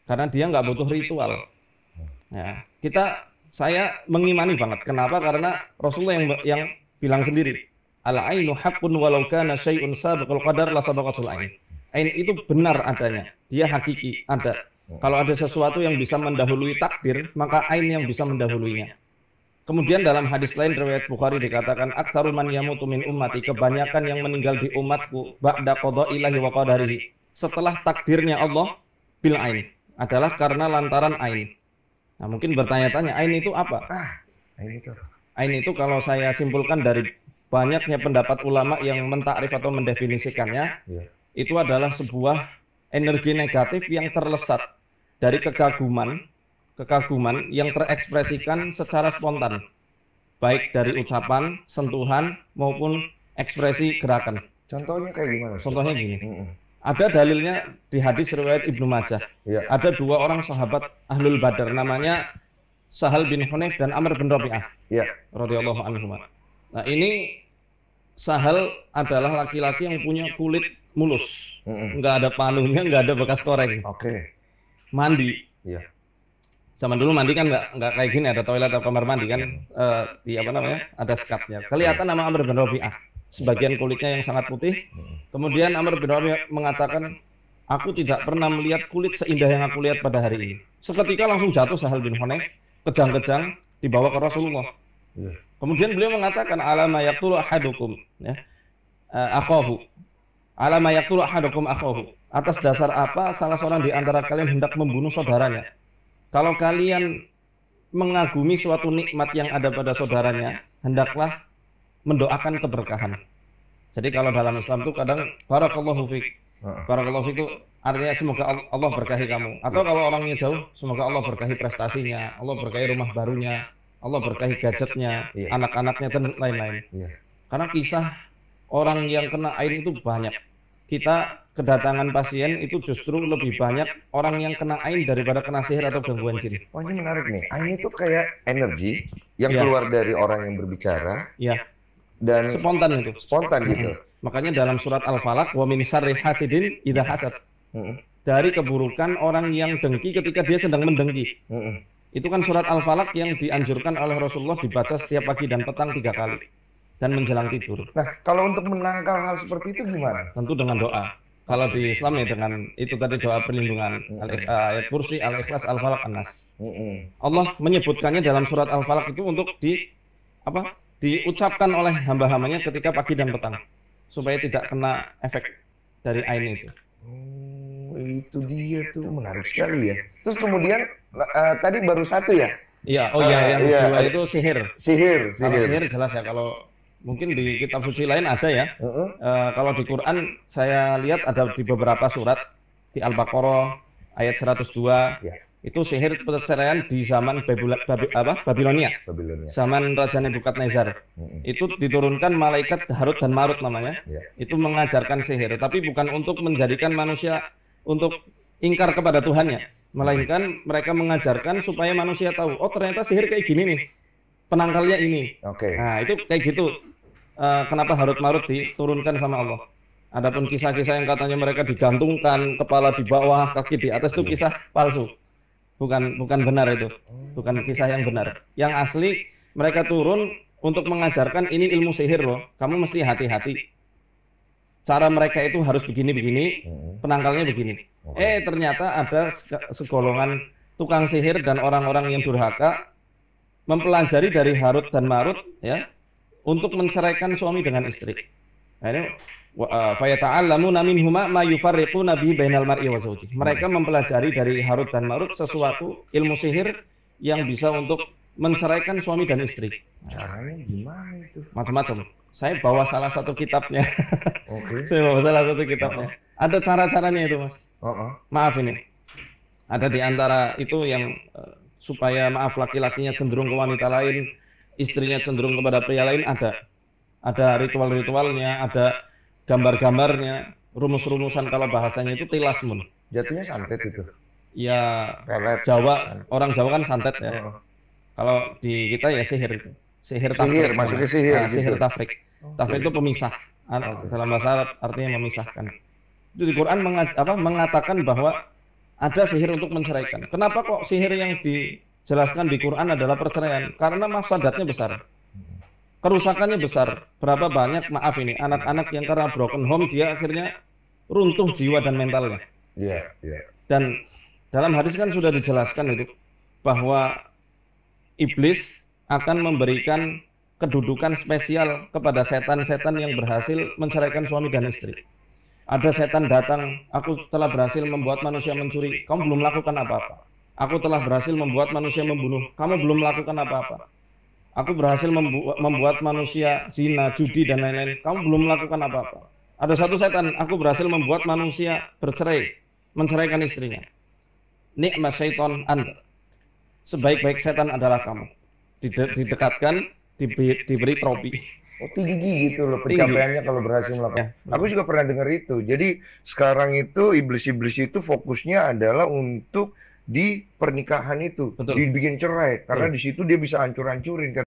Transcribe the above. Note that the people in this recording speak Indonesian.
karena dia nggak butuh ritual. Ya, saya mengimani banget. Kenapa? Karena Rasulullah yang bilang sendiri, al ainu haqqun walau kana syai'un sabiqul qadar la sabaqatul ain. Ain itu benar adanya, dia hakiki, ada. Kalau ada sesuatu yang bisa mendahului takdir, maka ain yang bisa mendahuluinya. Kemudian dalam hadis lain riwayat Bukhari dikatakan aktsaru man yamutu min ummati, kebanyakan yang meninggal di umatku ba'da qada'illahi wa qadarihi, setelah takdirnya Allah bil ain, adalah karena lantaran ain. Nah, mungkin bertanya-tanya ain itu apa? Ain itu kalau saya simpulkan dari banyaknya pendapat ulama yang mentakrif atau mendefinisikannya, itu adalah sebuah energi negatif yang terlesat dari kekaguman yang terekspresikan secara spontan, baik dari ucapan, sentuhan, maupun ekspresi gerakan. Contohnya kayak gimana? Contohnya gini, ada dalilnya di hadis riwayat Ibnu Majah. Ada dua orang sahabat Ahlul Badar, namanya Sahal bin Hunayf dan Amr bin Rabi'ah, radhiyallahu anhum. Nah, ini Sahal adalah laki-laki yang punya kulit mulus, nggak ada panunya, nggak ada bekas koreng. Mandi. Zaman dulu mandi kan nggak kayak gini, ada toilet atau kamar mandi kan, di apa namanya, ada skatnya. Kelihatan nama Amr bin Rabi'ah, sebagian kulitnya yang sangat putih. Kemudian Amr bin Rabi'ah mengatakan, aku tidak pernah melihat kulit seindah yang aku lihat pada hari ini. Seketika langsung jatuh Sahal bin Hunayf, kejang-kejang dibawa ke Rasulullah. Kemudian beliau mengatakan, alama yaqtulu ahadukum, ya, akhahu. Alama yaqtulu ahadukum akhahu. Atas dasar apa salah seorang di antara kalian hendak membunuh saudaranya? Kalau kalian mengagumi suatu nikmat yang ada pada saudaranya, hendaklah mendoakan keberkahan. Jadi kalau dalam Islam itu kadang barakallahu fiik. Barakallahu fiik itu artinya semoga Allah berkahi kamu. Atau kalau orangnya jauh, semoga Allah berkahi prestasinya, Allah berkahi rumah barunya, Allah berkahi gadgetnya, anak-anaknya dan lain-lain. Karena kisah orang yang kena ain itu banyak. Kita kedatangan pasien itu justru lebih banyak orang yang kena ain daripada kena sihir atau gangguan jin. Oh, ini menarik nih. Ain itu kayak energi yang keluar dari orang yang berbicara. Dan spontan itu. Spontan gitu. Makanya dalam surat Al-Falaq, wa min syarri hasidin idza hasad. Dari keburukan orang yang dengki ketika dia sedang mendengki. Itu kan surat Al-Falaq yang dianjurkan oleh Rasulullah dibaca setiap pagi dan petang 3 kali. Dan menjelang tidur. Nah, kalau untuk menangkal hal seperti itu gimana? Tentu dengan doa. Kalau di Islam ya dengan itu tadi doa perlindungan, ayat kursi, al-ikhlas, al-falaq, an-nas. Allah menyebutkannya dalam surat Al-Falaq itu untuk diucapkan oleh hamba-hambanya ketika pagi dan petang, supaya tidak kena efek dari ain itu. Itu dia tuh, menarik sekali ya. Terus kemudian tadi baru satu ya? Iya, yang kedua itu sihir. Kalau sihir jelas ya, kalau mungkin di kitab suci lain ada ya. Kalau di Quran saya lihat ada di beberapa surat, di Al-Baqarah ayat 102. Itu sihir perceraian di zaman Babilonia. Zaman Raja Nebukadnezar. Itu diturunkan malaikat Harut dan Marut namanya. Itu mengajarkan sihir, tapi bukan untuk menjadikan manusia untuk ingkar kepada Tuhannya, melainkan mereka mengajarkan supaya manusia tahu, oh ternyata sihir kayak gini nih, penangkalnya ini. Nah, itu kayak gitu. Kenapa Harut Marut diturunkan sama Allah. Adapun kisah-kisah yang katanya mereka digantungkan, kepala di bawah, kaki di atas, itu kisah palsu. Bukan benar itu. Bukan kisah yang benar. Yang asli mereka turun untuk mengajarkan ini ilmu sihir loh. Kamu mesti hati-hati. Cara mereka itu harus begini-begini, penangkalnya begini. Ternyata ada segolongan tukang sihir dan orang-orang yang durhaka mempelajari dari Harut dan Marut ya, untuk menceraikan suami dengan istri. Nah, ini fayata'allamuna minhuma ma yufarriquna bihi bainal mar'i wa zawji. Mereka mempelajari dari Harut dan Marut sesuatu ilmu sihir yang bisa untuk menceraikan suami dan istri. Caranya gimana itu? Macam-macam. Saya bawa salah satu kitabnya. Saya bawa salah satu kitabnya. Ada cara-caranya itu, Mas. Maaf ini. Ada di antara itu yang supaya maaf laki-lakinya cenderung ke wanita lain, istrinya cenderung kepada pria lain, ada ritual-ritualnya, ada gambar-gambarnya, rumus-rumusan, kalau bahasanya itu tilasmun. Jatuhnya santet itu. Ya, Jawa, orang Jawa kan santet ya. Kalau di kita ya sihir itu. Sihir tafrik. Maksudnya sihir. Sihir tafrik. Tafrik itu pemisah. Dalam bahasa Arab artinya memisahkan. Itu di Quran mengatakan bahwa ada sihir untuk menceraikan. Kenapa kok sihir yang dijelaskan di Quran adalah perceraian? Karena mafsadatnya besar, kerusakannya besar. Berapa banyak, maaf ini, anak-anak yang karena broken home dia akhirnya runtuh jiwa dan mentalnya. Iya, iya. Dan dalam hadis kan sudah dijelaskan itu bahwa iblis akan memberikan kedudukan spesial kepada setan-setan yang berhasil menceraikan suami dan istri. Ada setan datang, aku telah berhasil membuat manusia mencuri, kamu belum lakukan apa-apa. Aku telah berhasil membuat manusia membunuh, kamu belum melakukan apa-apa. Aku berhasil membuat manusia zina, judi, dan lain-lain, kamu belum melakukan apa-apa. Ada satu setan, aku berhasil membuat manusia bercerai, menceraikan istrinya. Nikmat syaiton anta. Sebaik-baik setan adalah kamu. Didekatkan, diberi trofi. Oh, tinggi gitu loh pencapaiannya kalau berhasil melakukan. Aku juga pernah dengar itu. Jadi sekarang itu iblis-iblis itu fokusnya adalah untuk di pernikahan itu, Betul. dibikin cerai karena di situ dia bisa hancur-hancurin.